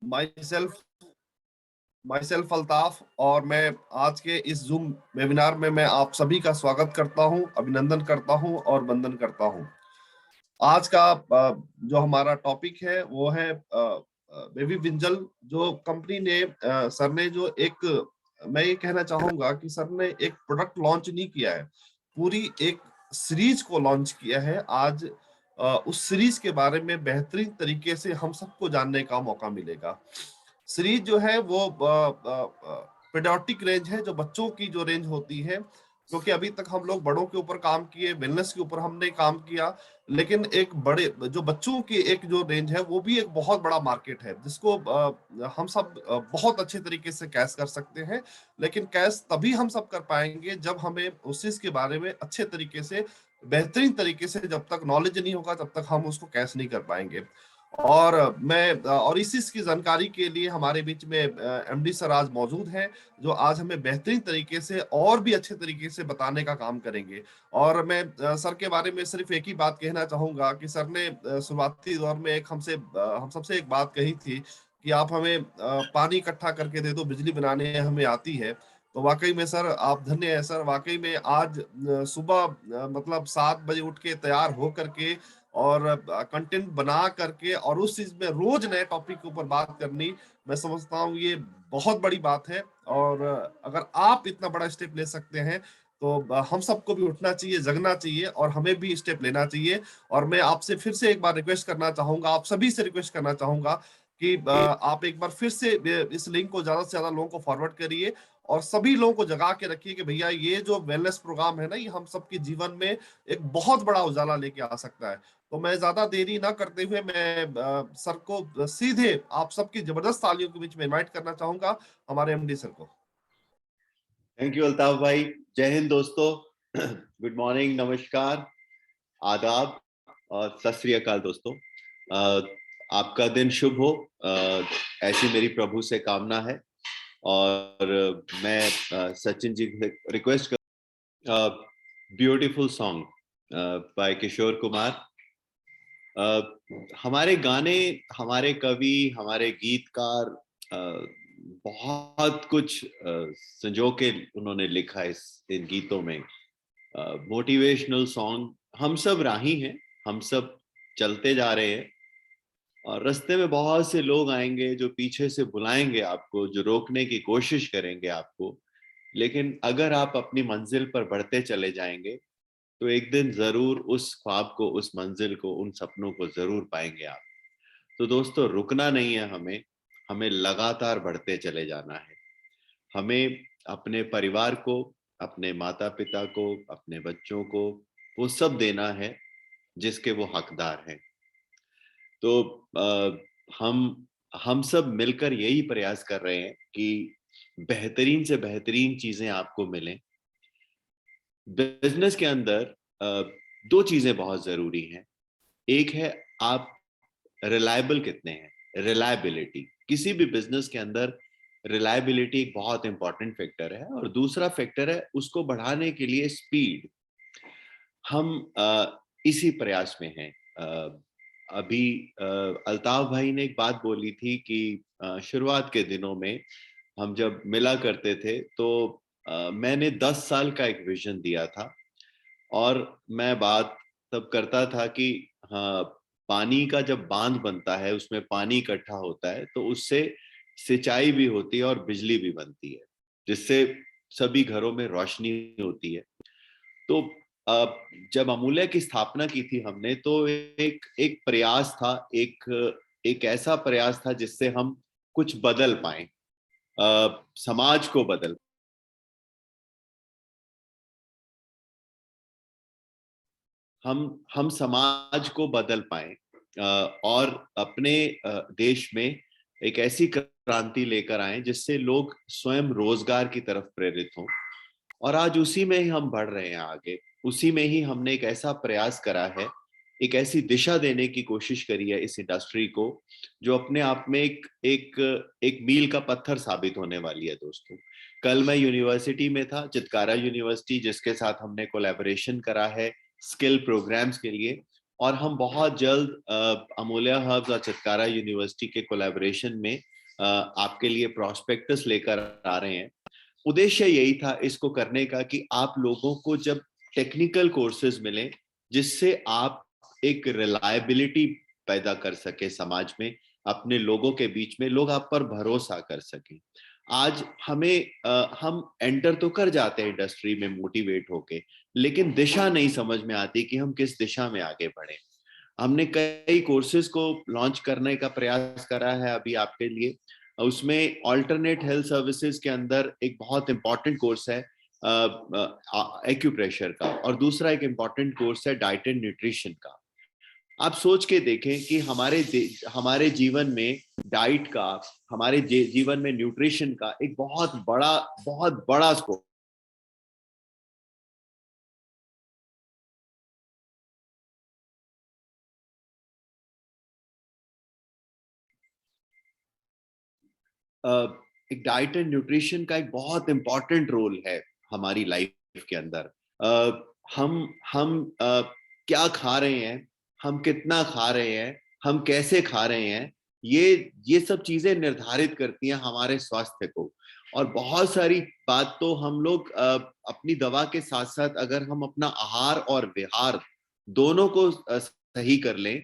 My self Altaf, और मैं आज के इस जूम वेबिनार में मैं आप सभी का स्वागत करता हूं, अभिनंदन करता हूं और वंदन करता हूं। आज का जो हमारा टॉपिक है वो है बेबी विंजल। जो कंपनी ने सर ने जो एक, मैं ये कहना चाहूंगा कि सर ने एक प्रोडक्ट लॉन्च नहीं किया है, पूरी एक सीरीज को लॉन्च किया है। आज उस सीरीज के बारे में बेहतरीन तरीके से हम सबको जानने का मौका मिलेगा। सीरीज जो है वो पेडियाट्रिक रेंज है, जो बच्चों की जो रेंज होती है, क्योंकि अभी तक हम लोग बड़ों के ऊपर काम किए, वेलनेस के ऊपर हमने काम किया, लेकिन एक बड़े जो बच्चों की एक जो रेंज है वो भी एक बहुत बड़ा मार्केट है, जिसको हम सब बहुत अच्छे तरीके से कैश कर सकते हैं। लेकिन कैश तभी हम सब कर पाएंगे जब हमें उस चीज के बारे में अच्छे तरीके से, बेहतरीन तरीके से, जब तक नॉलेज नहीं होगा तब तक हम उसको कैश नहीं कर पाएंगे। और इस चीज की जानकारी के लिए हमारे बीच में एमडी सर आज मौजूद हैं, जो आज हमें बेहतरीन तरीके से और भी अच्छे तरीके से बताने का काम करेंगे। और मैं सर के बारे में सिर्फ एक ही बात कहना चाहूंगा कि सर ने शुरुआती दौर में एक हम सबसे एक बात कही थी कि आप हमें पानी इकट्ठा करके दे दो, बिजली बनाने हमें आती है। तो वाकई में सर आप धन्य है सर। वाकई में आज सुबह मतलब 7 बजे उठ के तैयार हो करके और कंटेंट बना करके और उस चीज में रोज नए टॉपिक के ऊपर बात करनी, मैं समझता हूँ ये बहुत बड़ी बात है। और अगर आप इतना बड़ा स्टेप ले सकते हैं तो हम सबको भी उठना चाहिए, जगना चाहिए और हमें भी स्टेप लेना चाहिए। और मैं आपसे फिर से एक बार रिक्वेस्ट करना चाहूंगा, आप सभी से रिक्वेस्ट करना चाहूंगा कि आप एक बार फिर से इस लिंक को ज्यादा से ज्यादा लोगों को फॉरवर्ड करिए और सभी लोगों को जगा के रखिए कि भैया ये जो वेलनेस प्रोग्राम है ना, ये हम सबके जीवन में एक बहुत बड़ा उजाला लेके आ सकता है। तो मैं ज्यादा देरी ना करते हुए मैं सर को सीधे आप सबकी जबरदस्त तालियों के बीच में इनवाइट करना चाहूंगा, हमारे एमडी सर को। थैंक यू अल्ताफ भाई। जय हिंद दोस्तों। गुड मॉर्निंग, नमस्कार, आदाब और सत श्री अकाल दोस्तों। आपका दिन शुभ हो, ऐसी मेरी प्रभु से कामना है। और मैं सचिन जी रिक्वेस्ट कर, beautiful song by Kishore Kumar. हमारे गाने, हमारे कवि, हमारे गीतकार बहुत कुछ संजो के उन्होंने लिखा इन गीतों में। Motivational song. हम सब राही हैं, हम सब चलते जा रहे हैं और रास्ते में बहुत से लोग आएंगे जो पीछे से बुलाएंगे आपको, जो रोकने की कोशिश करेंगे आपको। लेकिन अगर आप अपनी मंजिल पर बढ़ते चले जाएंगे तो एक दिन जरूर उस ख्वाब को, उस मंजिल को, उन सपनों को जरूर पाएंगे आप। तो दोस्तों, रुकना नहीं है हमें, हमें लगातार बढ़ते चले जाना है। हमें अपने परिवार को, अपने माता पिता को, अपने बच्चों को वो सब देना है जिसके वो हकदार हैं। तो हम सब मिलकर यही प्रयास कर रहे हैं कि बेहतरीन से बेहतरीन चीजें आपको मिलें। बिजनेस के अंदर दो चीजें बहुत जरूरी हैं। एक है आप रिलायबल कितने हैं, रिलायबिलिटी। किसी भी बिजनेस के अंदर रिलायबिलिटी एक बहुत इंपॉर्टेंट फैक्टर है। और दूसरा फैक्टर है उसको बढ़ाने के लिए स्पीड। हम इसी प्रयास में हैं। अभी अल्ताफ भाई ने एक बात बोली थी कि शुरुआत के दिनों में हम जब मिला करते थे तो मैंने 10 साल का एक विजन दिया था। और मैं बात तब करता था कि हाँ, पानी का जब बांध बनता है, उसमें पानी इकट्ठा होता है तो उससे सिंचाई भी होती है और बिजली भी बनती है, जिससे सभी घरों में रोशनी होती है। तो जब अमूल्य की स्थापना की थी हमने, तो एक एक प्रयास था, एक ऐसा प्रयास था जिससे हम कुछ बदल पाए, समाज को बदल। हम समाज को बदल पाए और अपने देश में एक ऐसी क्रांति लेकर आए जिससे लोग स्वयं रोजगार की तरफ प्रेरित हों। और आज उसी में ही हम बढ़ रहे हैं आगे। उसी में ही हमने एक ऐसा प्रयास करा है, एक ऐसी दिशा देने की कोशिश करी है इस इंडस्ट्री को, जो अपने आप में एक मील का पत्थर साबित होने वाली है दोस्तों। कल मैं यूनिवर्सिटी में था, चितकारा यूनिवर्सिटी, जिसके साथ हमने कोलैबोरेशन करा है स्किल प्रोग्राम्स के लिए। और हम बहुत जल्द अमूल्य हब्स और चितकारा यूनिवर्सिटी के कोलैबोरेशन में आपके लिए प्रोस्पेक्टस लेकर आ रहे हैं। उद्देश्य यही था इसको करने का कि आप लोगों को जब टेक्निकल कोर्सेज मिले जिससे आप एक रिलायबिलिटी पैदा कर सके समाज में, अपने लोगों के बीच में लोग आप पर भरोसा कर सके। आज हम एंटर तो कर जाते हैं इंडस्ट्री में मोटिवेट होके, लेकिन दिशा नहीं समझ में आती कि हम किस दिशा में आगे बढ़े। हमने कई कोर्सेज को लॉन्च करने का प्रयास करा है अभी आपके लिए। उसमें अल्टरनेट हेल्थ सर्विसेज के अंदर एक बहुत इंपॉर्टेंट कोर्स है एक्यूप्रेशर का, और दूसरा एक इंपॉर्टेंट कोर्स है डाइट एंड न्यूट्रिशन का। आप सोच के देखें कि हमारे जीवन में डाइट का, हमारे जीवन में न्यूट्रिशन का एक बहुत बड़ा स्कोप। एक डाइट एंड न्यूट्रिशन का एक बहुत इंपॉर्टेंट रोल है हमारी लाइफ के अंदर। हम क्या खा रहे हैं, हम कितना खा रहे हैं, हम कैसे खा रहे हैं, ये सब चीजें निर्धारित करती हैं हमारे स्वास्थ्य को। और बहुत सारी बात तो हम लोग अपनी दवा के साथ साथ अगर हम अपना आहार और विहार दोनों को सही कर लें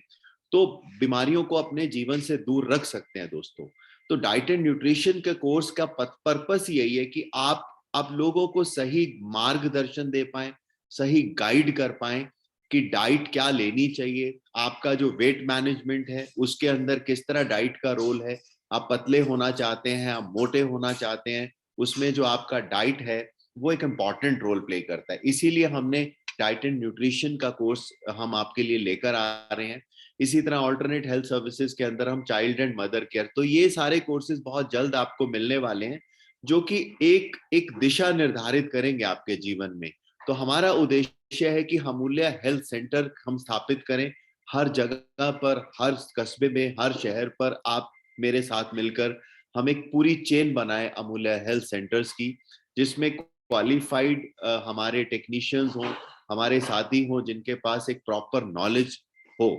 तो बीमारियों को अपने जीवन से दूर रख सकते हैं दोस्तों। तो डाइट एंड न्यूट्रिशन के कोर्स का पर्पस यही है कि आप लोगों को सही मार्गदर्शन दे पाएं, सही गाइड कर पाएं कि डाइट क्या लेनी चाहिए, आपका जो वेट मैनेजमेंट है उसके अंदर किस तरह डाइट का रोल है। आप पतले होना चाहते हैं, आप मोटे होना चाहते हैं, उसमें जो आपका डाइट है वो एक इम्पॉर्टेंट रोल प्ले करता है। इसीलिए हमने डाइट एंड न्यूट्रिशन का कोर्स हम आपके लिए लेकर आ रहे हैं। इसी तरह ऑल्टरनेट हेल्थ सर्विसेज के अंदर हम चाइल्ड एंड मदर केयर, तो ये सारे कोर्सेज बहुत जल्द आपको मिलने वाले हैं जो कि एक एक दिशा निर्धारित करेंगे आपके जीवन में। तो हमारा उद्देश्य है कि अमूल्य हेल्थ सेंटर हम स्थापित करें हर जगह पर, हर कस्बे में, हर शहर पर। आप मेरे साथ मिलकर हम एक पूरी चेन बनाए अमूल्य हेल्थ सेंटर्स की, जिसमें क्वालिफाइड हमारे टेक्नीशियंस हों, हमारे साथी हों जिनके पास एक प्रॉपर नॉलेज हो।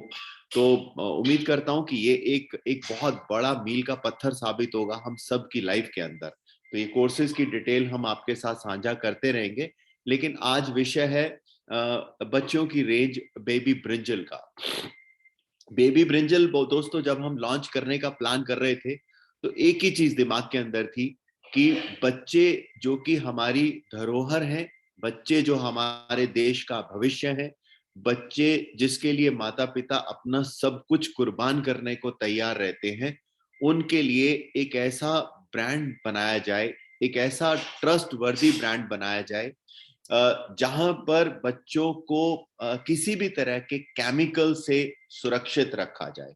तो उम्मीद करता हूं कि ये एक बहुत बड़ा मील का पत्थर साबित होगा हम सब की लाइफ के अंदर। तो ये कोर्सेज की डिटेल हम आपके साथ साझा करते रहेंगे, लेकिन आज विषय है बच्चों की रेंज बेबी ब्रिंजल का। बेबी ब्रिंजल दोस्तों जब हम लॉन्च करने का प्लान कर रहे थे तो एक ही चीज दिमाग के अंदर थी कि बच्चे जो कि हमारी धरोहर हैं, बच्चे जो हमारे देश का भविष्य है, बच्चे जिसके लिए माता पिता अपना सब कुछ कुर्बान करने को तैयार रहते हैं, उनके लिए एक ऐसा ब्रांड बनाया जाए, एक ऐसा ट्रस्ट वर्दी ब्रांड बनाया जाए जहां पर बच्चों को किसी भी तरह के केमिकल से सुरक्षित रखा जाए,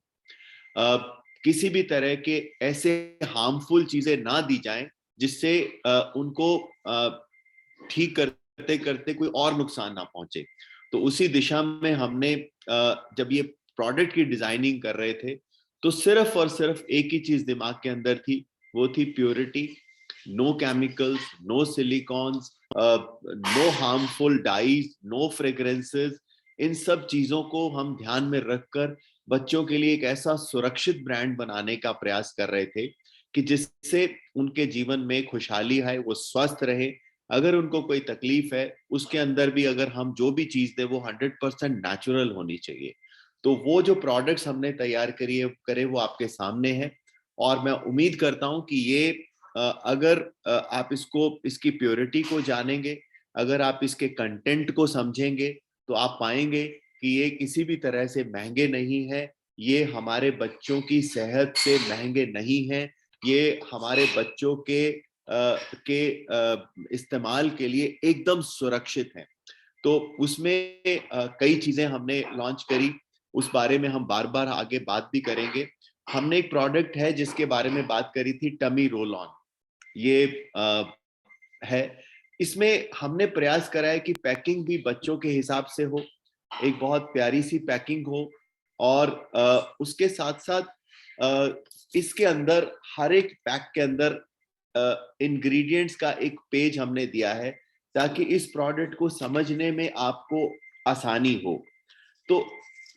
किसी भी तरह के ऐसे हार्मफुल चीजें ना दी जाएं जिससे उनको ठीक करते करते कोई और नुकसान ना पहुंचे। तो उसी दिशा में हमने जब ये प्रोडक्ट की डिजाइनिंग कर रहे थे तो सिर्फ और सिर्फ एक ही चीज दिमाग के अंदर थी, वो थी purity. No chemicals, no silicones, no harmful dyes, no fragrances. इन सब चीजों को हम ध्यान में रखकर बच्चों के लिए एक ऐसा सुरक्षित ब्रांड बनाने का प्रयास कर रहे थे कि जिससे उनके जीवन में खुशहाली है, वो स्वस्थ रहे। अगर उनको कोई तकलीफ है उसके अंदर भी अगर हम जो भी चीज दे वो 100% नेचुरल होनी चाहिए। तो वो जो प्रोडक्ट्स हमने तैयार करे वो आपके सामने है। और मैं उम्मीद करता हूं कि ये अगर आप इसकी प्योरिटी को जानेंगे, अगर आप इसके कंटेंट को समझेंगे तो आप पाएंगे कि ये किसी भी तरह से महंगे नहीं है, ये हमारे बच्चों की सेहत से महंगे नहीं है, ये हमारे बच्चों के इस्तेमाल के लिए एकदम सुरक्षित है। तो उसमें कई चीजें हमने लॉन्च करी, उस बारे में हम बार बार आगे बात भी करेंगे। हमने एक प्रोडक्ट है जिसके बारे में बात करी थी, टमी रोल ऑन। ये है, इसमें हमने प्रयास करा है कि पैकिंग भी बच्चों के हिसाब से हो, एक बहुत प्यारी सी पैकिंग हो, और उसके साथ साथ इसके अंदर हर एक पैक के अंदर इंग्रेडिएंट्स का एक पेज हमने दिया है ताकि इस प्रोडक्ट को समझने में आपको आसानी हो। तो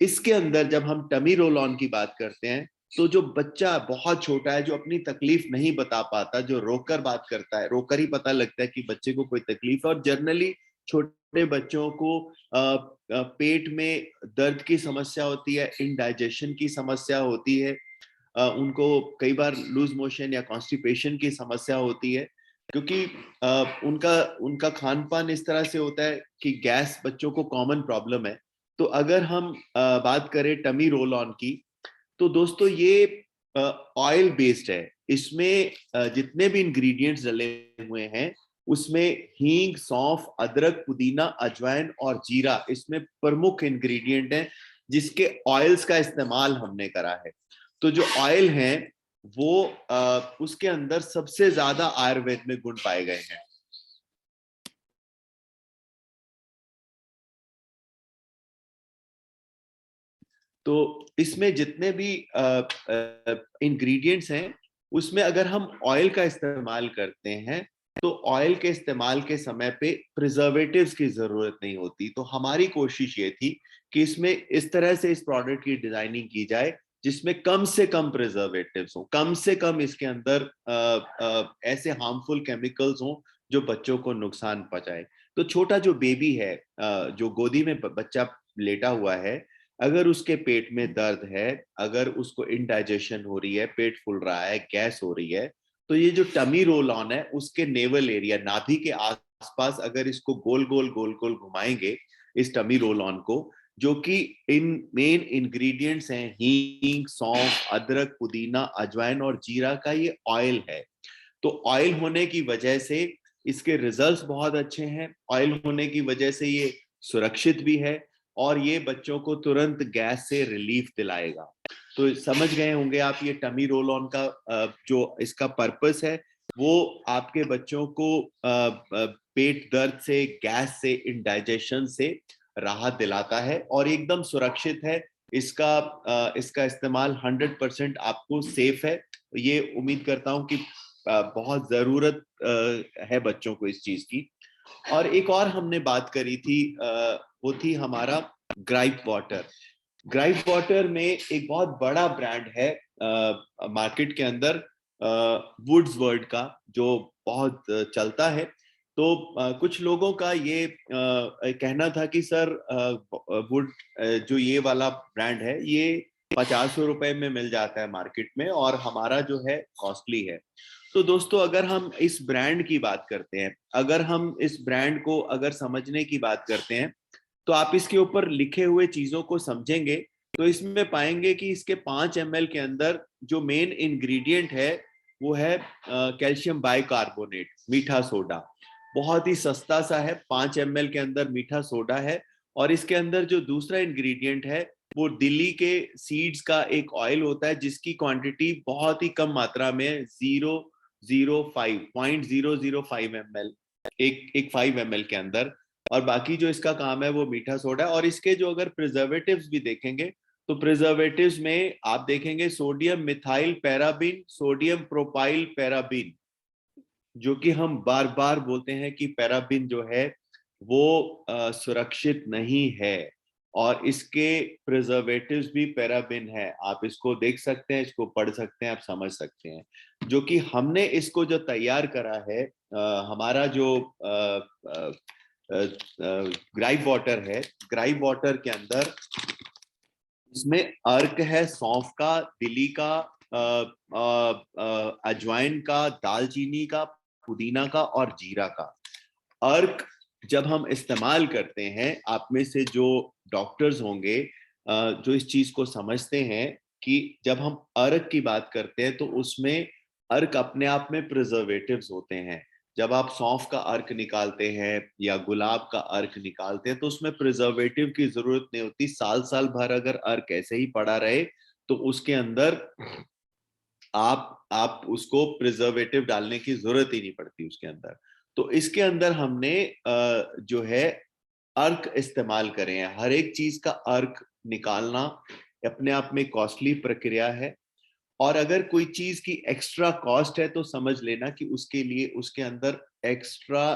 इसके अंदर जब हम टमी रोल ऑन की बात करते हैं तो जो बच्चा बहुत छोटा है, जो अपनी तकलीफ नहीं बता पाता, जो रोकर बात करता है, रोकर ही पता लगता है कि बच्चे को कोई तकलीफ है। और जनरली छोटे बच्चों को पेट में दर्द की समस्या होती है, इंडाइजेशन की समस्या होती है, उनको कई बार लूज मोशन या कॉन्स्टिपेशन की समस्या होती है, क्योंकि उनका उनका खान पान इस तरह से होता है कि गैस बच्चों को कॉमन प्रॉब्लम है। तो अगर हम बात करें टमी रोल ऑन की, तो दोस्तों ये ऑयल बेस्ड है। इसमें जितने भी इंग्रेडिएंट्स डले हुए हैं उसमें हींग, सौंफ, अदरक, पुदीना, अजवाइन और जीरा इसमें प्रमुख इंग्रेडिएंट हैं, जिसके ऑयल्स का इस्तेमाल हमने करा है। तो जो ऑयल हैं वो उसके अंदर सबसे ज्यादा आयुर्वेद में गुण पाए गए हैं। तो इसमें जितने भी इंग्रेडिएंट्स हैं उसमें अगर हम ऑयल का इस्तेमाल करते हैं तो ऑयल के इस्तेमाल के समय पे प्रिजर्वेटिव्स की जरूरत नहीं होती। तो हमारी कोशिश ये थी कि इसमें इस तरह से इस प्रोडक्ट की डिजाइनिंग की जाए जिसमें कम से कम प्रिजर्वेटिव्स हो, कम से कम इसके अंदर ऐसे हार्मफुल केमिकल्स हो जो बच्चों को नुकसान पहुंचाए। तो छोटा जो बेबी है, जो गोदी में बच्चा लेटा हुआ है, अगर उसके पेट में दर्द है, अगर उसको इनडाइजेशन हो रही है, पेट फूल रहा है, गैस हो रही है, तो ये जो टमी रोल ऑन है उसके नेवल एरिया, नाभि के आसपास अगर इसको गोल गोल गोल गोल घुमाएंगे इस टमी रोल ऑन को, जो कि इन मेन इंग्रेडिएंट्स हैं हींग, सौंफ, अदरक, पुदीना, अजवाइन और जीरा का ये ऑयल है। तो ऑयल होने की वजह से इसके रिजल्ट्स बहुत अच्छे हैं। ऑयल होने की वजह से ये सुरक्षित भी है और ये बच्चों को तुरंत गैस से रिलीफ दिलाएगा। तो समझ गए होंगे आप ये टमी रोल ऑन का जो इसका पर्पस है, वो आपके बच्चों को पेट दर्द से, गैस से, इंडाइजेशन से राहत दिलाता है और एकदम सुरक्षित है। इसका इस्तेमाल 100% आपको सेफ है। ये उम्मीद करता हूं कि बहुत जरूरत है बच्चों को इस चीज की। और एक और हमने बात करी थी, वो थी हमारा ग्राइप वाटर। ग्राइप वाटर में एक बहुत बड़ा ब्रांड है मार्केट के अंदर, वुड्स वर्ल्ड का, जो बहुत चलता है। तो कुछ लोगों का ये कहना था कि सर वुड जो ये वाला ब्रांड है ये 50 रुपए में मिल जाता है मार्केट में और हमारा जो है कॉस्टली है। तो दोस्तों अगर हम इस ब्रांड की बात करते हैं, अगर हम इस ब्रांड को अगर समझने की बात करते हैं, तो आप इसके ऊपर लिखे हुए चीजों को समझेंगे तो इसमें पाएंगे कि इसके 5 ml के अंदर जो मेन इंग्रेडिएंट है वो है कैल्शियम बाइकार्बोनेट, मीठा सोडा। बहुत ही सस्ता सा है, 5 ml के अंदर मीठा सोडा है। और इसके अंदर जो दूसरा इंग्रेडिएंट है वो दिल्ली के सीड्स का एक ऑयल होता है जिसकी क्वांटिटी बहुत ही कम मात्रा में 0.005 ml, एक 5 ml के अंदर। और बाकी जो इसका काम है वो मीठा सोडा है। और इसके जो अगर प्रिजर्वेटिव्स भी देखेंगे तो प्रिजर्वेटिव्स में आप देखेंगे sodium methyl paraben, sodium propyl paraben, जो कि हम बार बार बोलते हैं कि पैराबीन जो है वो सुरक्षित नहीं है। और इसके प्रिजर्वेटिव्स भी पैराबीन है। आप इसको देख सकते हैं, इसको पढ़ सकते हैं, आप समझ सकते हैं। जो कि हमने इसको जो तैयार करा है, हमारा जो ग्राइप वाटर है, ग्राइप वाटर के अंदर इसमें अर्क है सौंफ का, दिली का, अजवाइन का, दालचीनी का, पुदीना का और जीरा का। अर्क जब हम इस्तेमाल करते हैं, आप में से जो डॉक्टर्स होंगे जो इस चीज को समझते हैं कि जब हम अर्क की बात करते हैं तो उसमें अर्क अपने आप में प्रिजर्वेटिव्स होते हैं। जब आप सौंफ का अर्क निकालते हैं या गुलाब का अर्क निकालते हैं तो उसमें प्रिजर्वेटिव की जरूरत नहीं होती। साल साल भर अगर अर्क ऐसे ही पड़ा रहे तो उसके अंदर आप उसको प्रिजर्वेटिव डालने की जरूरत ही नहीं पड़ती उसके अंदर। तो इसके अंदर हमने जो है अर्क इस्तेमाल करे हैं। हर एक चीज का अर्क निकालना अपने आप में कॉस्टली प्रक्रिया है। और अगर कोई चीज की एक्स्ट्रा कॉस्ट है तो समझ लेना कि उसके लिए उसके अंदर एक्स्ट्रा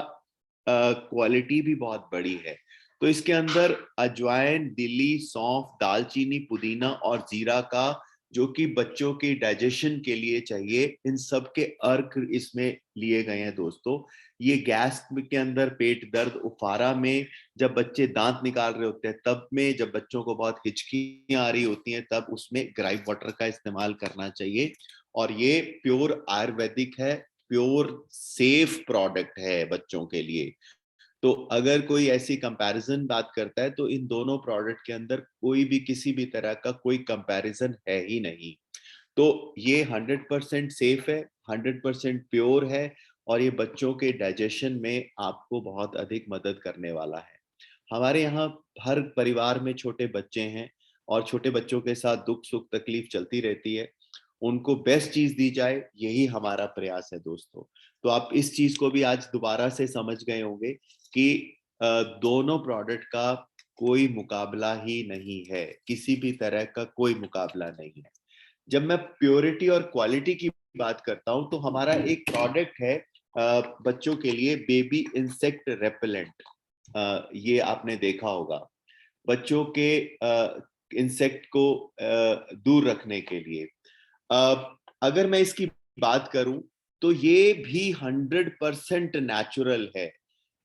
क्वालिटी भी बहुत बड़ी है। तो इसके अंदर अजवाइन, दिली, सौंफ, दालचीनी, पुदीना और जीरा का जो कि बच्चों की डाइजेशन के लिए चाहिए। इन सब के अर्क इसमें लिए गए हैं दोस्तों। ये गैस के अंदर, पेट दर्द, उफारा में, जब बच्चे दांत निकाल रहे होते हैं तब में, जब बच्चों को बहुत हिचकियां आ रही होती हैं तब उसमें ग्राइप वाटर का इस्तेमाल करना चाहिए। और ये प्योर आयुर्वेदिक है, प्योर सेफ प्रोडक्ट है बच्चों के लिए। तो अगर कोई ऐसी कंपैरिजन बात करता है तो इन दोनों प्रोडक्ट के अंदर कोई भी किसी भी तरह का कोई कंपैरिजन है ही नहीं। तो ये 100% सेफ है, 100% प्योर है, और ये बच्चों के डाइजेशन में आपको बहुत अधिक मदद करने वाला है। हमारे यहाँ हर परिवार में छोटे बच्चे हैं और छोटे बच्चों के साथ दुख सुख तकलीफ चलती रहती है। उनको बेस्ट चीज दी जाए, यही हमारा प्रयास है दोस्तों। तो आप इस चीज को भी आज दोबारा से समझ गए होंगे कि दोनों प्रोडक्ट का कोई मुकाबला ही नहीं है, किसी भी तरह का कोई मुकाबला नहीं है। जब मैं प्योरिटी और क्वालिटी की बात करता हूं तो हमारा एक प्रोडक्ट है बच्चों के लिए, बेबी इंसेक्ट रेपेलेंट। ये आपने देखा होगा, बच्चों के इंसेक्ट को दूर रखने के लिए। अगर मैं इसकी बात करूं तो ये भी 100% नेचुरल है।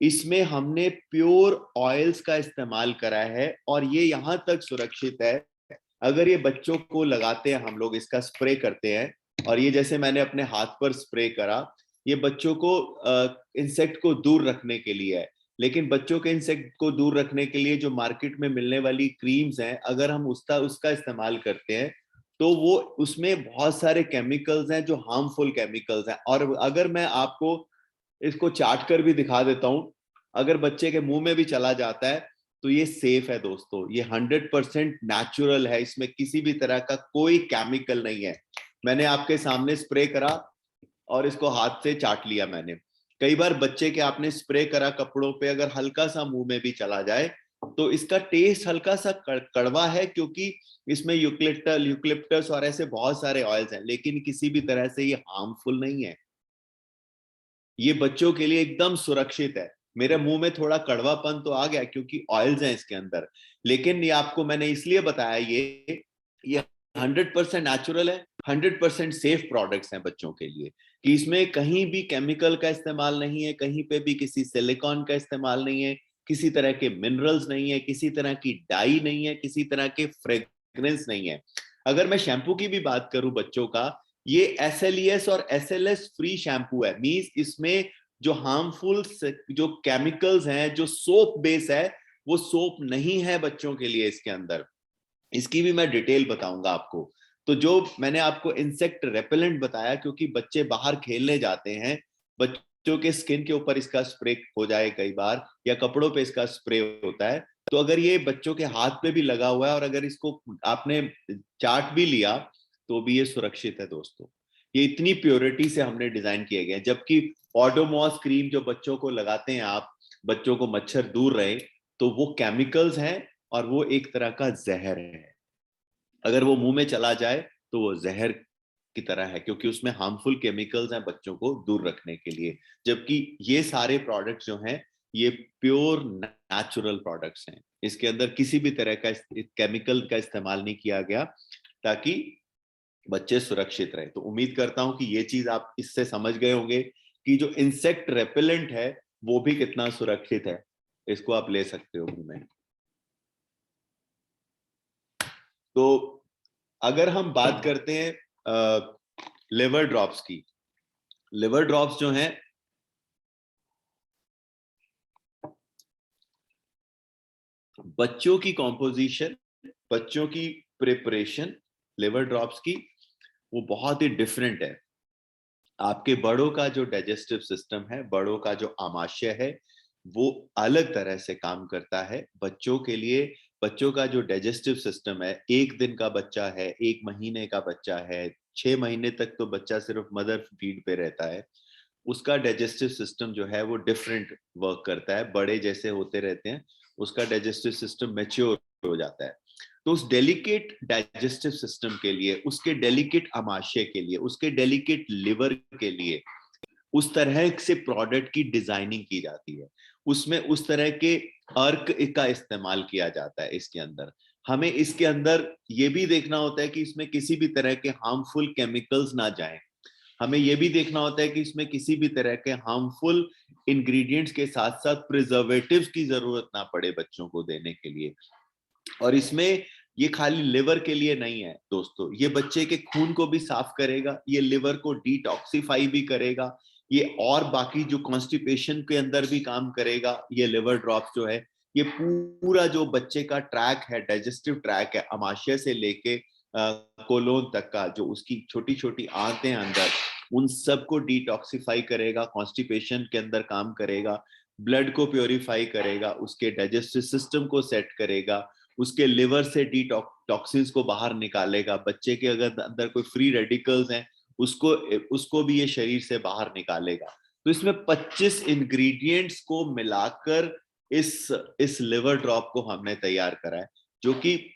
इसमें हमने प्योर ऑयल्स का इस्तेमाल करा है और ये यहां तक सुरक्षित है। अगर ये बच्चों को लगाते हैं, हम लोग इसका स्प्रे करते हैं, और ये जैसे मैंने अपने हाथ पर स्प्रे करा, ये बच्चों को इंसेक्ट को दूर रखने के लिए है। लेकिन बच्चों के इंसेक्ट को दूर रखने के लिए जो मार्केट में मिलने वाली क्रीम्स हैं, अगर हम उसका इस्तेमाल करते हैं तो वो उसमें बहुत सारे केमिकल्स हैं जो हार्मफुल केमिकल्स हैं। और अगर मैं आपको इसको चाट कर भी दिखा देता हूं, अगर बच्चे के मुंह में भी चला जाता है तो ये सेफ है दोस्तों। ये 100% नेचुरल है, इसमें किसी भी तरह का कोई केमिकल नहीं है। मैंने आपके सामने स्प्रे करा और इसको हाथ से चाट लिया मैंने। कई बार बच्चे के आपने स्प्रे करा कपड़ों पे, अगर हल्का सा मुंह में भी चला जाए तो इसका टेस्ट हल्का सा कड़वा है, क्योंकि इसमें यूकलिप्टस और ऐसे बहुत सारे ऑयल्स हैं, लेकिन किसी भी तरह से ये हार्मफुल नहीं है। ये बच्चों के लिए एकदम सुरक्षित है। मेरे मुंह में थोड़ा कड़वापन तो आ गया क्योंकि ऑयल्स हैं इसके अंदर, लेकिन ये आपको मैंने इसलिए बताया, ये 100% नेचुरल है, 100% सेफ प्रोडक्ट्स हैं बच्चों के लिए, कि इसमें कहीं भी केमिकल का इस्तेमाल नहीं है, कहीं पे भी किसी सिलिकॉन का इस्तेमाल नहीं है, किसी तरह के मिनरल्स नहीं है, किसी तरह की डाई नहीं है, किसी तरह के फ्रेग्रेंस नहीं है। अगर मैं शैम्पू की भी बात करूं बच्चों का, ये SLES और SLS फ्री शैम्पू है। मींस इसमें जो हार्मफुल जो केमिकल्स हैं, जो सोप बेस है, वो सोप नहीं है बच्चों के लिए इसके अंदर। इसकी भी मैं डिटेल बताऊंगा आपको। तो जो मैंने आपको इंसेक्ट रेपेलेंट बताया, क्योंकि बच्चे बाहर खेलने जाते हैं, बच्चों के स्किन के ऊपर इसका स्प्रे हो जाए कई बार, या कपड़ों पे इसका स्प्रे होता है, तो अगर ये बच्चों के हाथ पे भी लगा हुआ है और अगर इसको आपने चाट भी लिया तो भी ये सुरक्षित है दोस्तों। ये इतनी प्योरिटी से हमने डिजाइन किया गया है। जबकि ओडोमॉस क्रीम जो बच्चों को लगाते हैं आप, बच्चों को मच्छर दूर रहे, तो वो केमिकल्स हैं और वो एक तरह का जहर है। अगर वो मुंह में चला जाए तो वो जहर की तरह है, क्योंकि उसमें हार्मफुल केमिकल्स हैं बच्चों को दूर रखने के लिए। जबकि ये सारे प्रोडक्ट्स जो हैं ये प्योर नेचुरल प्रोडक्ट्स हैं, इसके अंदर किसी भी तरह का केमिकल का इस्तेमाल नहीं किया गया, ताकि बच्चे सुरक्षित रहे। तो उम्मीद करता हूं कि ये चीज आप इससे समझ गए होंगे कि जो इंसेक्ट रेपेलेंट है वो भी कितना सुरक्षित है। इसको आप ले सकते हो मुंह में। तो अगर हम बात करते हैं लिवर ड्रॉप्स की, लिवर ड्रॉप्स जो हैं बच्चों की कॉम्पोजिशन, बच्चों की प्रिपरेशन लिवर ड्रॉप्स की, वो बहुत ही डिफरेंट है। आपके बड़ों का जो डाइजेस्टिव सिस्टम है, बड़ों का जो आमाशय है, वो अलग तरह से काम करता है। बच्चों के लिए, बच्चों का जो डाइजेस्टिव सिस्टम है, 1 दिन का बच्चा है, 1 महीने का बच्चा है, 6 महीने तक तो बच्चा सिर्फ मदर फीड पे रहता है, उसका डाइजेस्टिव सिस्टम जो है वो डिफरेंट वर्क करता है। बड़े जैसे होते रहते हैं, उसका डाइजेस्टिव सिस्टम मैच्योर हो जाता है। तो उस डेलिकेट डाइजेस्टिव सिस्टम के लिए, उसके डेलिकेट आमाशय के लिए, उसके डेलिकेट लिवर के लिए उस तरह से प्रोडक्ट की डिजाइनिंग की जाती है। उसमें उस तरह के अर्क का इस्तेमाल किया जाता है इसके अंदर। हमें इसके अंदर ये भी देखना होता है कि इसमें किसी भी तरह के हार्मफुल केमिकल्स ना जाएं। हमें यह भी देखना होता है कि इसमें किसी भी तरह के हार्मफुल इंग्रेडिएंट्स के साथ साथ प्रिजर्वेटिव्स की जरूरत ना पड़े बच्चों को देने के लिए। और इसमें ये खाली लिवर के लिए नहीं है दोस्तों, ये बच्चे के खून को भी साफ करेगा, ये लिवर को डिटॉक्सिफाई भी करेगा, ये और बाकी जो कॉन्स्टिपेशन के अंदर भी काम करेगा। ये लिवर ड्रॉप जो है ये पूरा जो बच्चे का ट्रैक है, डाइजेस्टिव ट्रैक है, अमाशय से लेके कोलोन तक का, जो उसकी छोटी छोटी आंतें अंदर, उन सबको डिटॉक्सिफाई करेगा, कॉन्स्टिपेशन के अंदर काम करेगा, ब्लड को प्योरीफाई करेगा, उसके डाइजेस्टिव सिस्टम को सेट करेगा, उसके लिवर से टॉक्सिन्स को बाहर निकालेगा। बच्चे के अगर अंदर कोई फ्री रेडिकल्स हैं उसको भी ये शरीर से बाहर निकालेगा। तो इसमें 25 इंग्रेडिएंट्स को मिलाकर इस लिवर ड्रॉप को हमने तैयार करा है, जो कि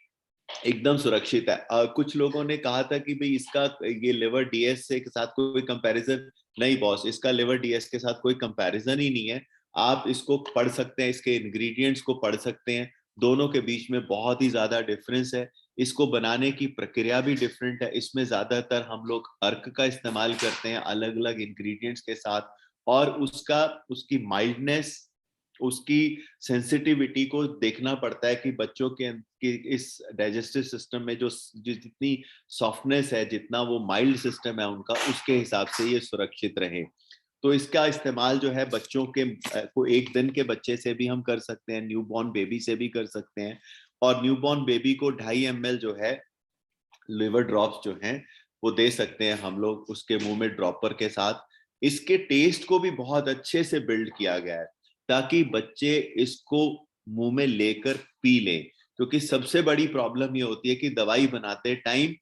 एकदम सुरक्षित है। कुछ लोगों ने कहा था कि भाई इसका ये लिवर डीएस के साथ कोई कंपैरिजन नहीं बॉस, इसका लिवर डीएस के साथ कोई कंपैरिजन ही नहीं है। आप इसको पढ़ सकते हैं, इसके इंग्रेडिएंट्स को पढ़ सकते हैं, दोनों के बीच में बहुत ही ज्यादा डिफरेंस है। इसको बनाने की प्रक्रिया भी डिफरेंट है। इसमें ज्यादातर हम लोग अर्क का इस्तेमाल करते हैं अलग अलग इंग्रेडिएंट्स के साथ, और उसकी माइल्डनेस, उसकी सेंसिटिविटी को देखना पड़ता है कि बच्चों के इस डाइजेस्टिव सिस्टम में जो जितनी सॉफ्टनेस है, जितना वो माइल्ड सिस्टम है उनका, उसके हिसाब से ये सुरक्षित रहे। तो इसका इस्तेमाल जो है बच्चों के को 1 दिन के बच्चे से भी हम कर सकते हैं, न्यूबॉर्न बेबी से भी कर सकते हैं। और न्यूबॉर्न बेबी को 2.5 ml जो है लिवर ड्रॉप्स जो हैं वो दे सकते हैं हम लोग उसके मुंह में ड्रॉपर के साथ। इसके टेस्ट को भी बहुत अच्छे से बिल्ड किया गया है ताकि बच्चे इसको मुंह में लेकर पी लें, क्योंकि सबसे बड़ी प्रॉब्लम ये होती है कि दवाई बनाते टाइम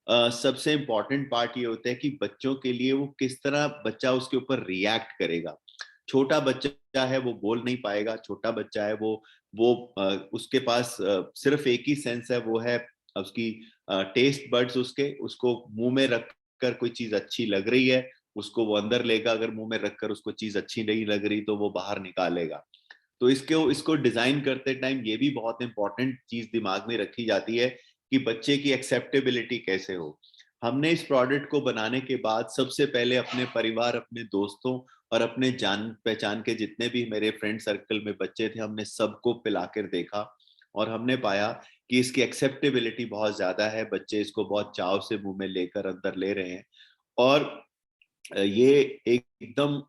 सबसे इंपॉर्टेंट पार्ट ये होता है कि बच्चों के लिए वो किस तरह बच्चा उसके ऊपर रिएक्ट करेगा। छोटा बच्चा है वो बोल नहीं पाएगा, छोटा बच्चा है वो उसके पास सिर्फ एक ही सेंस है, वो है उसकी टेस्ट बड्स। उसको मुंह में रख कर कोई चीज अच्छी लग रही है उसको वो अंदर लेगा, अगर मुंह में रखकर उसको चीज अच्छी नहीं लग रही तो वो बाहर निकालेगा। तो इसको डिजाइन करते टाइम ये भी बहुत इंपॉर्टेंट चीज दिमाग में रखी जाती है कि बच्चे की एक्सेप्टेबिलिटी कैसे हो। हमने इस प्रोडक्ट को बनाने के बाद सबसे पहले अपने परिवार, अपने दोस्तों और अपने जान पहचान के जितने भी मेरे फ्रेंड सर्कल में बच्चे थे, हमने सबको पिलाकर देखा और हमने पाया कि इसकी एक्सेप्टेबिलिटी बहुत ज्यादा है। बच्चे इसको बहुत चाव से मुंह में लेकर अंदर ले रहे हैं, और ये एकदम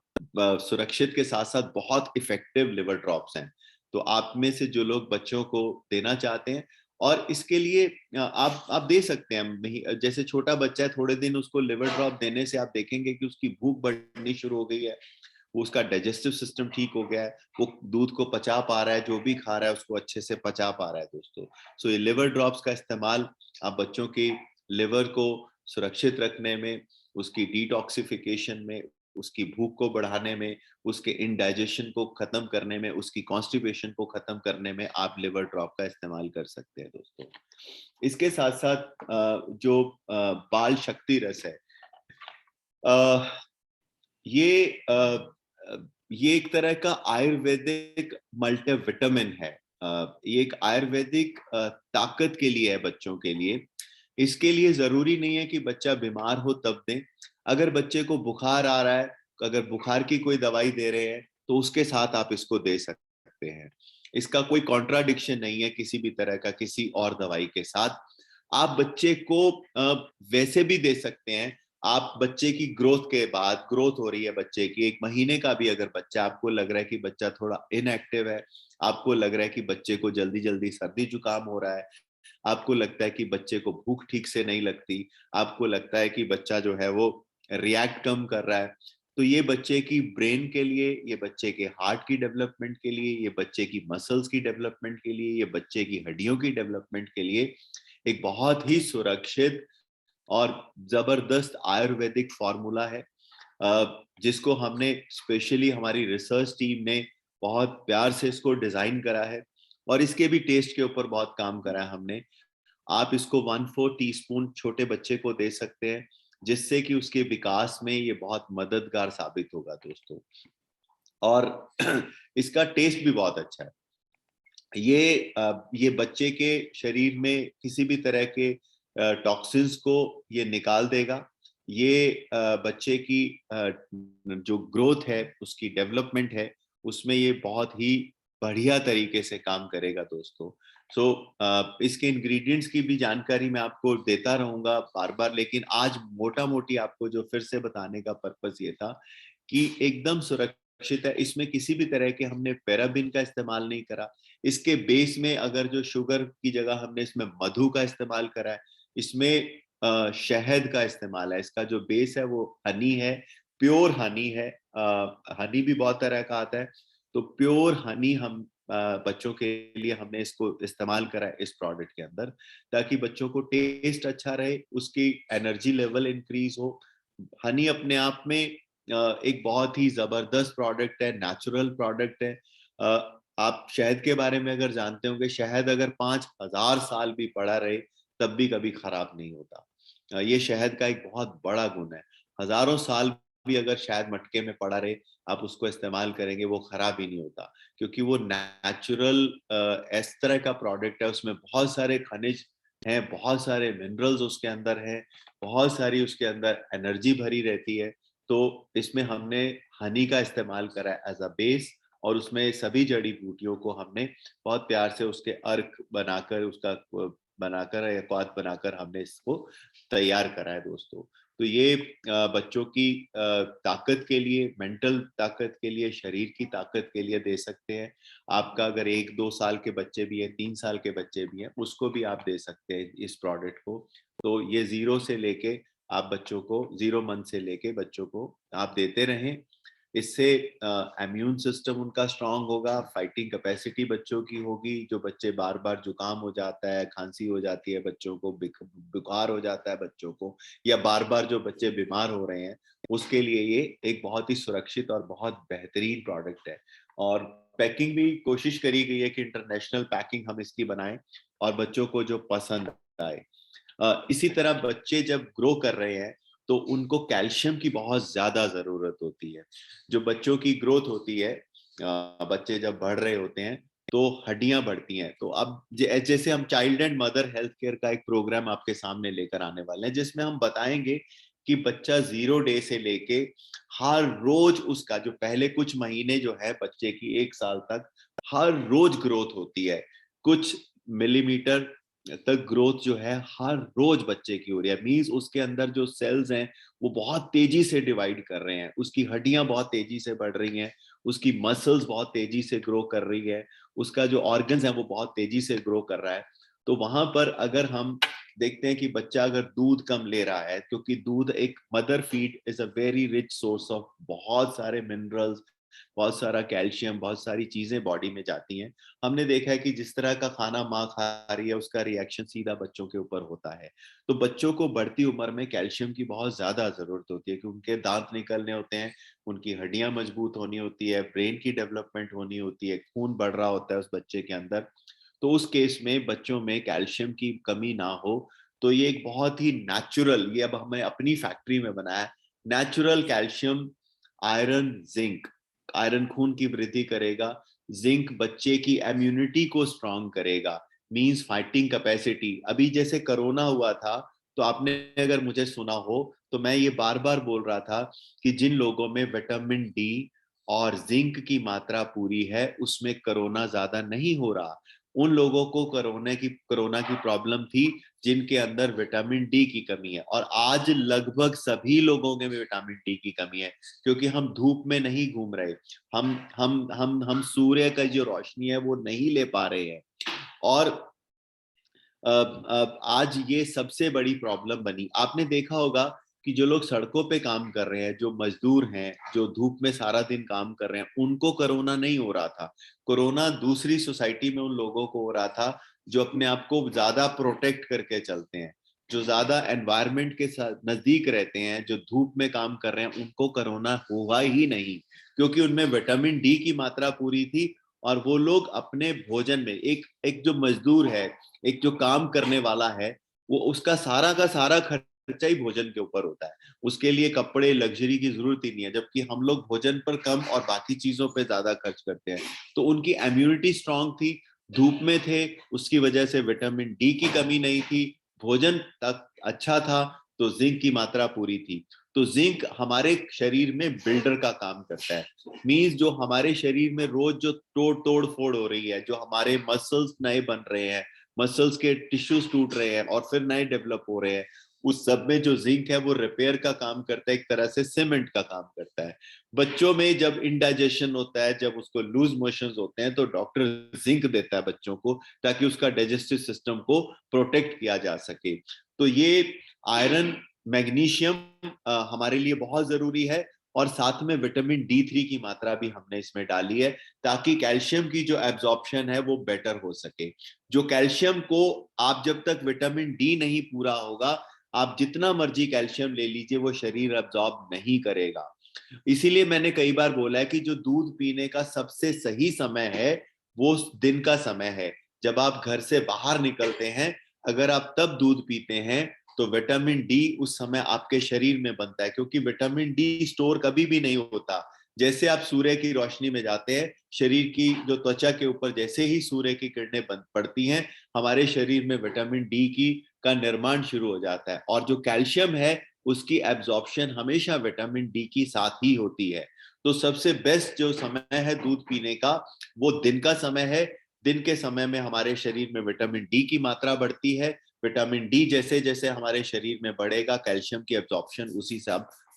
सुरक्षित के साथ साथ बहुत इफेक्टिव लिवर ड्रॉप्स हैं। तो आप में से जो लोग बच्चों को देना चाहते हैं, और इसके लिए आप दे सकते हैं। जैसे छोटा बच्चा है, थोड़े दिन उसको लिवर ड्रॉप देने से आप देखेंगे कि उसकी भूख बढ़नी शुरू हो गई है, वो उसका डाइजेस्टिव सिस्टम ठीक हो गया है, वो दूध को पचा पा रहा है, जो भी खा रहा है उसको अच्छे से पचा पा रहा है दोस्तों। सो ये लिवर ड्रॉप्स का इस्तेमाल आप बच्चों की लिवर को सुरक्षित रखने में, उसकी डिटॉक्सिफिकेशन में, उसकी भूख को बढ़ाने में, उसके इंडाइजेशन को खत्म करने में, उसकी कॉन्स्टिपेशन को खत्म करने में आप लिवर ड्रॉप का इस्तेमाल कर सकते हैं दोस्तों। इसके साथ साथ जो बाल शक्ति रस है, ये एक तरह का आयुर्वेदिक मल्टीविटामिन है। ये एक आयुर्वेदिक ताकत के लिए है बच्चों के लिए। इसके लिए जरूरी नहीं है कि बच्चा बीमार हो तब दें। अगर बच्चे को बुखार आ रहा है, अगर बुखार की कोई दवाई दे रहे हैं तो उसके साथ आप इसको दे सकते हैं। इसका कोई कॉन्ट्राडिक्शन नहीं है किसी भी तरह का किसी और दवाई के साथ। आप बच्चे को वैसे भी दे सकते हैं। आप बच्चे की ग्रोथ के बाद, ग्रोथ हो रही है बच्चे की 1 महीने का भी अगर बच्चा, आपको लग रहा है कि बच्चा थोड़ा इनएक्टिव है, आपको लग रहा है कि बच्चे को जल्दी जल्दी सर्दी जुकाम हो रहा है, आपको लगता है कि बच्चे को भूख ठीक से नहीं लगती, आपको लगता है कि बच्चा जो है वो रिएक्ट कम कर रहा है, तो ये बच्चे की ब्रेन के लिए, ये बच्चे के हार्ट की डेवलपमेंट के लिए, ये बच्चे की मसल्स की डेवलपमेंट के लिए, ये बच्चे की हड्डियों की डेवलपमेंट के लिए एक बहुत ही सुरक्षित और जबरदस्त आयुर्वेदिक फॉर्मूला है, जिसको हमने स्पेशली हमारी रिसर्च टीम ने बहुत प्यार से इसको डिजाइन करा है, और इसके भी टेस्ट के ऊपर बहुत काम करा है हमने। आप इसको 1/4 टीस्पून छोटे बच्चे को दे सकते हैं, जिससे कि उसके विकास में ये बहुत मददगार साबित होगा दोस्तों। और इसका टेस्ट भी बहुत अच्छा है। ये बच्चे के शरीर में किसी भी तरह के टॉक्सिन्स को ये निकाल देगा। ये बच्चे की जो ग्रोथ है, उसकी डेवलपमेंट है, उसमें ये बहुत ही बढ़िया तरीके से काम करेगा दोस्तों। इसके इंग्रेडिएंट्स की भी जानकारी मैं आपको देता रहूंगा बार बार, लेकिन आज मोटा मोटी आपको जो फिर से बताने का पर्पस ये था कि एकदम सुरक्षित है। इसमें किसी भी तरह के हमने पैराबिन का इस्तेमाल नहीं करा। इसके बेस में अगर जो शुगर की जगह हमने इसमें मधु का इस्तेमाल करा है, इसमें शहद का इस्तेमाल है। इसका जो बेस है वो हनी है, प्योर हनी है। हनी भी बहुत तरह का आता है, तो प्योर हनी हम बच्चों के लिए हमने इसको इस्तेमाल करा है इस प्रोडक्ट के अंदर, ताकि बच्चों को टेस्ट अच्छा रहे, उसकी एनर्जी लेवल इंक्रीज हो। हनी अपने आप में एक बहुत ही जबरदस्त प्रोडक्ट है, नेचुरल प्रोडक्ट है। आप शहद के बारे में अगर जानते होंगे, शहद अगर 5000 साल भी पड़ा रहे तब भी कभी खराब नहीं होता। ये शहद का एक बहुत बड़ा गुण है। हजारों साल भी अगर शहद मटके में पड़ा रहे, आप उसको इस्तेमाल करेंगे, वो खराब ही नहीं होता, क्योंकि वो नेचुरल इस तरह का प्रोडक्ट है। उसमें बहुत सारे खनिज हैं, बहुत सारे मिनरल्स उसके अंदर हैं, बहुत सारी उसके अंदर एनर्जी भरी रहती है। तो इसमें हमने हनी का इस्तेमाल करा है एज अ बेस, और उसमें सभी जड़ी बूटियों को हमने बहुत प्यार से उसके अर्क बनाकर, उसका बनाकर या क्वाथ बनाकर हमने इसको तैयार करा है दोस्तों। तो ये बच्चों की ताकत के लिए, मेंटल ताकत के लिए, शरीर की ताकत के लिए दे सकते हैं। आपका अगर 1-2 साल के बच्चे भी हैं, 3 साल के बच्चे भी हैं, उसको भी आप दे सकते हैं इस प्रोडक्ट को। तो ये जीरो से लेके आप बच्चों को, 0 मंथ से लेके बच्चों को आप देते रहें। इससे इम्यून सिस्टम उनका स्ट्रांग होगा, फाइटिंग कैपेसिटी बच्चों की होगी। जो बच्चे बार बार जुकाम हो जाता है, खांसी हो जाती है बच्चों को, बुखार हो जाता है बच्चों को, या बार बार जो बच्चे बीमार हो रहे हैं, उसके लिए ये एक बहुत ही सुरक्षित और बहुत बेहतरीन प्रोडक्ट है। और पैकिंग भी कोशिश करी गई है कि इंटरनेशनल पैकिंग हम इसकी बनाएं और बच्चों को जो पसंद आए। इसी तरह बच्चे जब ग्रो कर रहे हैं तो उनको कैल्शियम की बहुत ज्यादा जरूरत होती है। जो बच्चों की ग्रोथ होती है, बच्चे जब बढ़ रहे होते हैं तो हड्डियां बढ़ती हैं। तो अब जैसे हम child and mother health care का एक प्रोग्राम आपके सामने लेकर आने वाले हैं, जिसमें हम बताएंगे कि बच्चा 0 डे से लेके हर रोज उसका जो पहले कुछ महीने जो है बच्चे की 1 साल तक, हर रोज ग्रोथ होती है। कुछ मिलीमीटर तक ग्रोथ जो है हर रोज बच्चे की हो रही है। मींस उसके अंदर जो सेल्स हैं वो बहुत तेजी से डिवाइड कर रहे हैं, उसकी हड्डियां बहुत तेजी से बढ़ रही हैं, उसकी मसल्स बहुत तेजी से ग्रो कर रही है, उसका जो ऑर्गन्स है वो बहुत तेजी से ग्रो कर रहा है। तो वहां पर अगर हम देखते हैं कि बच्चा अगर दूध कम ले रहा है, क्योंकि दूध एक mother feed is a very rich source of बहुत सारे मिनरल्स, बहुत सारा कैल्शियम, बहुत सारी चीजें बॉडी में जाती हैं। हमने देखा है कि जिस तरह का खाना माँ खा रही है, उसका रिएक्शन सीधा बच्चों के ऊपर होता है। तो बच्चों को बढ़ती उम्र में कैल्शियम की बहुत ज्यादा जरूरत होती है, क्योंकि उनके दांत निकलने होते हैं, उनकी हड्डियां मजबूत होनी होती है, ब्रेन की डेवलपमेंट होनी होती है, खून बढ़ रहा होता है उस बच्चे के अंदर। तो उस केस में बच्चों में कैल्शियम की कमी ना हो, तो ये एक बहुत ही नेचुरल, ये अब हमें अपनी फैक्ट्री में बनाया natural calcium, iron, zinc. Iron खून की वृद्धि करेगा, जिंक बच्चे की इम्यूनिटी को स्ट्रांग करेगा, मींस फाइटिंग कैपेसिटी। अभी जैसे कोरोना हुआ था, तो आपने अगर मुझे सुना हो तो मैं ये बार बार बोल रहा था कि जिन लोगों में विटामिन डी और जिंक की मात्रा पूरी है, उसमें कोरोना ज्यादा नहीं हो रहा। उन लोगों को कोरोना की प्रॉब्लम थी जिनके अंदर विटामिन डी की कमी है, और आज लगभग सभी लोगों में विटामिन डी की कमी है, क्योंकि हम धूप में नहीं घूम रहे, हम सूर्य का जो रोशनी है वो नहीं ले पा रहे हैं। और आज ये सबसे बड़ी प्रॉब्लम बनी। आपने देखा होगा कि जो लोग सड़कों पे काम कर रहे हैं, जो मजदूर हैं, जो धूप में सारा दिन काम कर रहे हैं, उनको कोरोना नहीं हो रहा था। कोरोना दूसरी सोसाइटी में उन लोगों को हो रहा था जो अपने आप को ज्यादा प्रोटेक्ट करके चलते हैं, जो ज्यादा एनवायरमेंट के साथ नजदीक रहते हैं, जो धूप में काम कर रहे हैं, उनको कोरोना हुआ ही नहीं, क्योंकि उनमें विटामिन डी की मात्रा पूरी थी। और वो लोग अपने भोजन में, एक एक जो मजदूर है, एक जो काम करने वाला है, वो उसका सारा का सारा खर्चा ही भोजन के ऊपर होता है। उसके लिए कपड़े, लग्जरी की जरूरत ही नहीं है, जबकि हम लोग भोजन पर कम और बाकी चीजों पे ज्यादा खर्च करते हैं। तो उनकी इम्यूनिटी स्ट्रांग थी, धूप में थे, उसकी वजह से विटामिन डी की कमी नहीं थी, भोजन तक अच्छा था तो जिंक की मात्रा पूरी थी। तो जिंक हमारे शरीर में बिल्डर का काम करता है। मींस जो हमारे शरीर में रोज जो तोड़ फोड़ हो रही है, जो हमारे मसल्स नए बन रहे हैं, मसल्स के टिश्यूज टूट रहे हैं और फिर नए डेवलप हो रहे हैं, उस सब में जो जिंक है वो रिपेयर का काम करता है, एक तरह से सीमेंट का काम करता है। बच्चों में जब इंडाइजेशन होता है, जब उसको लूज मोशंस होते हैं, तो डॉक्टर जिंक देता है बच्चों को, ताकि उसका डाइजेस्टिव सिस्टम को प्रोटेक्ट किया जा सके। तो ये आयरन, मैग्नीशियम हमारे लिए बहुत जरूरी है। और साथ में विटामिन D3 की मात्रा भी हमने इसमें डाली है, ताकि कैल्शियम की जो एब्जॉर्प्शन है वो बेटर हो सके। जो कैल्शियम को, आप जब तक विटामिन डी नहीं पूरा होगा, आप जितना मर्जी कैल्शियम ले लीजिए, वो शरीर एब्जॉर्ब नहीं करेगा। इसीलिए मैंने कई बार बोला है कि जो दूध पीने का सबसे सही समय है वो दिन का समय है। जब आप घर से बाहर निकलते हैं, अगर आप तब दूध पीते हैं तो विटामिन डी उस समय आपके शरीर में बनता है, क्योंकि विटामिन डी स्टोर कभी भी नहीं होता। जैसे आप सूर्य की रोशनी में जाते हैं, शरीर की जो त्वचा के ऊपर जैसे ही सूर्य की किरणें पड़ती हैं, हमारे शरीर में विटामिन डी की का निर्माण शुरू हो जाता है। और जो कैल्शियम है उसकी एब्जॉर्प्शन हमेशा विटामिन डी की साथ ही होती है। तो सबसे बेस्ट जो समय है दूध पीने का, वो दिन का समय है। दिन के समय में हमारे शरीर में विटामिन डी की मात्रा बढ़ती है। विटामिन डी जैसे जैसे हमारे शरीर में बढ़ेगा, कैल्शियम की एब्जॉर्प्शन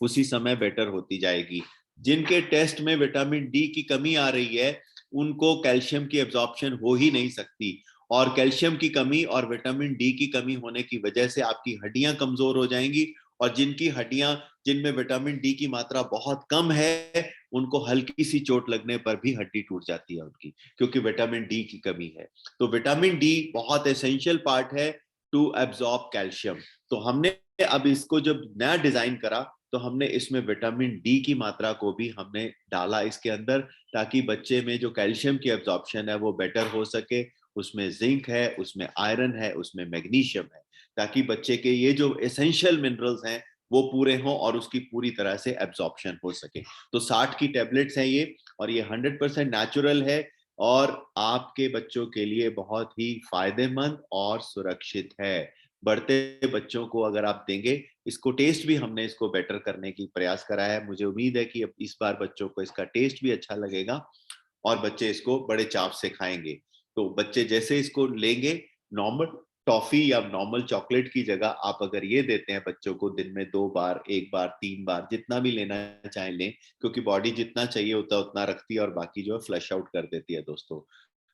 उसी समय बेटर होती जाएगी। जिनके टेस्ट में विटामिन डी की कमी आ रही है, उनको कैल्शियम की एब्जॉर्प्शन हो ही नहीं सकती। और कैल्शियम की कमी और विटामिन डी की कमी होने की वजह से आपकी हड्डियां कमजोर हो जाएंगी। और जिनकी हड्डियां, जिनमें विटामिन डी की मात्रा बहुत कम है, उनको हल्की सी चोट लगने पर भी हड्डी टूट जाती है उनकी, क्योंकि विटामिन डी की कमी है। तो विटामिन डी बहुत एसेंशियल पार्ट है टू एब्जॉर्ब कैल्शियम। तो हमने अब इसको जब नया डिजाइन करा, तो हमने इसमें विटामिन डी की मात्रा को भी हमने डाला इसके अंदर, ताकि बच्चे में जो कैल्शियम की एब्जॉर्प्शन है वो बेटर हो सके। उसमें जिंक है, उसमें आयरन है, उसमें मैग्नीशियम है, ताकि बच्चे के ये जो एसेंशियल मिनरल्स हैं वो पूरे हों और उसकी पूरी तरह से एब्जॉर्प्शन हो सके। तो 60 की टेबलेट्स हैं ये, और ये 100% नेचुरल है, और आपके बच्चों के लिए बहुत ही फायदेमंद और सुरक्षित है। बढ़ते बच्चों को अगर आप देंगे, इसको टेस्ट भी हमने इसको बेटर करने की प्रयास करा है। मुझे उम्मीद है कि अब इस बार बच्चों को इसका टेस्ट भी अच्छा लगेगा और बच्चे इसको बड़े चाव से खाएंगे। तो बच्चे जैसे इसको लेंगे, नॉर्मल टॉफी या नॉर्मल चॉकलेट की जगह आप अगर ये देते हैं बच्चों को दिन में 2 बार, 1 बार, 3 बार, जितना भी लेना चाहे लें, क्योंकि बॉडी जितना चाहिए होता है उतना रखती है और बाकी जो है फ्लश आउट कर देती है दोस्तों।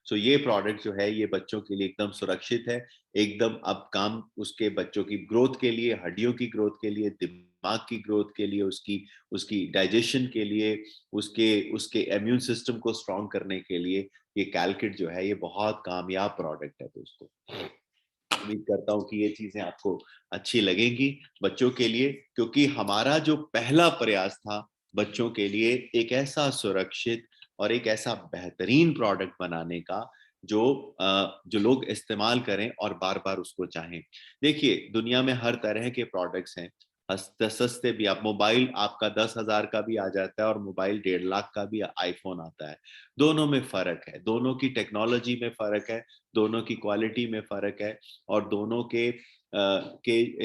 सो ये प्रोडक्ट जो है ये बच्चों के लिए एकदम सुरक्षित है। एकदम अब काम उसके बच्चों की ग्रोथ के लिए, हड्डियों की ग्रोथ के लिए, दिमाग की ग्रोथ के लिए, उसकी उसकी डाइजेशन के लिए, उसके उसके इम्यून सिस्टम को स्ट्रॉन्ग करने के लिए ये कैलकिट जो है ये बहुत कामयाब प्रोडक्ट है दोस्तों। उम्मीद करता हूँ कि ये चीजें आपको अच्छी लगेंगी बच्चों के लिए, क्योंकि हमारा जो पहला प्रयास था बच्चों के लिए एक ऐसा सुरक्षित और एक ऐसा बेहतरीन प्रोडक्ट बनाने का जो लोग इस्तेमाल करें और बार बार उसको चाहें। देखिए दुनिया में हर तरह के प्रोडक्ट्स हैं, सस्ते भी। आप मोबाइल आपका 10,000 का भी आ जाता है और मोबाइल 1.5 लाख का भी आईफोन आता है। दोनों में फर्क है, दोनों की टेक्नोलॉजी में फर्क है, दोनों की क्वालिटी में फर्क है, और दोनों के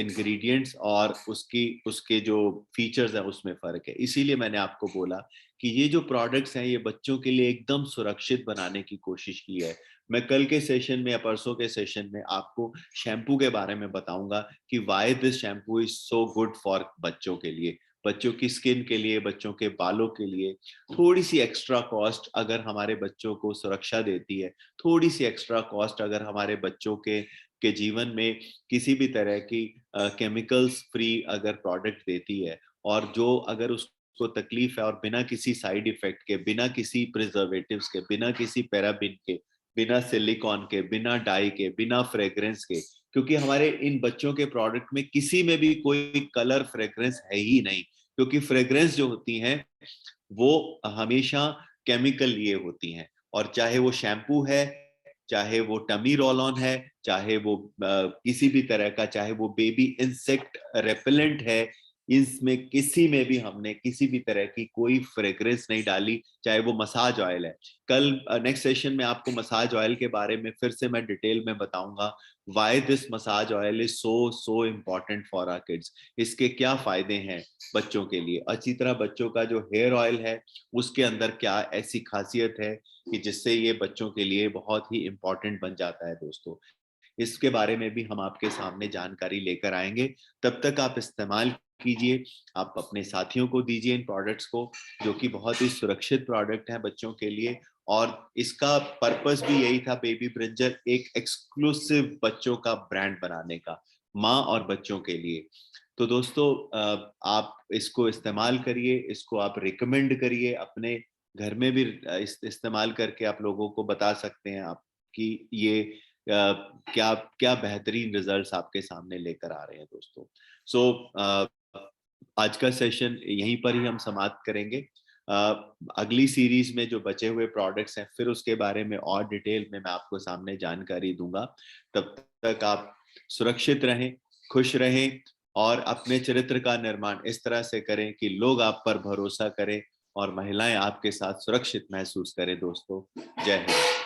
इंग्रेडिएंट्स और उसके जो फीचर्स हैं उसमें फर्क है। इसीलिए मैंने आपको बोला कि ये जो प्रोडक्ट्स हैं ये बच्चों के लिए एकदम सुरक्षित बनाने की कोशिश की है। मैं कल के सेशन में या परसों के सेशन में आपको शैम्पू के बारे में बताऊंगा कि why this shampoo is so good for बच्चों के लिए, बच्चों की स्किन के लिए, बच्चों के बालों के लिए। थोड़ी सी एक्स्ट्रा कॉस्ट अगर हमारे बच्चों को सुरक्षा देती है, थोड़ी सी एक्स्ट्रा कॉस्ट अगर हमारे बच्चों के जीवन में किसी भी तरह की केमिकल्स फ्री अगर प्रोडक्ट देती है, और जो अगर उसको तकलीफ है और बिना किसी साइड इफेक्ट के, बिना किसी प्रिजर्वेटिव्स के, बिना किसी पैराबिन के, बिना सिलिकॉन के, बिना डाई के, बिना फ्रेग्रेंस के, क्योंकि हमारे इन बच्चों के प्रोडक्ट में किसी में भी कोई कलर फ्रेग्रेंस है ही नहीं, क्योंकि फ्रेग्रेंस जो होती हैं वो हमेशा केमिकल लिए होती हैं। और चाहे वो शैम्पू है, चाहे वो टमी रोल ऑन है, चाहे वो किसी भी तरह का, चाहे वो बेबी इंसेक्ट रेपेलेंट है, इसमें किसी में भी हमने किसी भी तरह की कोई फ्रेग्रेंस नहीं डाली, चाहे वो मसाज ऑयल है। कल नेक्स्ट सेशन में आपको मसाज ऑयल के बारे में फिर से मैं डिटेल में बताऊंगा, why this massage oil is so important for our kids, इसके क्या फायदे हैं बच्चों के लिए। अच्छी तरह बच्चों का जो हेयर ऑयल है उसके अंदर क्या ऐसी खासियत है कि जिससे ये बच्चों के लिए बहुत ही इम्पोर्टेंट बन जाता है दोस्तों। इसके बारे में भी हम आपके सामने जानकारी लेकर आएंगे। तब तक आप इस्तेमाल कीजिए, आप अपने साथियों को दीजिए इन प्रोडक्ट्स को, जो कि बहुत ही सुरक्षित प्रोडक्ट है बच्चों के लिए। और इसका पर्पस भी यही था बेबी ब्रिंजल एक एक्सक्लूसिव बच्चों का ब्रांड बनाने का, माँ और बच्चों के लिए। तो दोस्तों आप इसको इस्तेमाल करिए, इसको आप रिकमेंड करिए, अपने घर में भी इस्तेमाल करके आप लोगों को बता सकते हैं आप कि ये क्या क्या बेहतरीन रिजल्ट्स आपके सामने लेकर आ रहे हैं दोस्तों। सो आज का सेशन यहीं पर ही हम समाप्त करेंगे। अगली सीरीज में जो बचे हुए प्रोडक्ट्स हैं फिर उसके बारे में और डिटेल में मैं आपको सामने जानकारी दूंगा। तब तक आप सुरक्षित रहें, खुश रहें और अपने चरित्र का निर्माण इस तरह से करें कि लोग आप पर भरोसा करें और महिलाएं आपके साथ सुरक्षित महसूस करें दोस्तों। जय हिंद।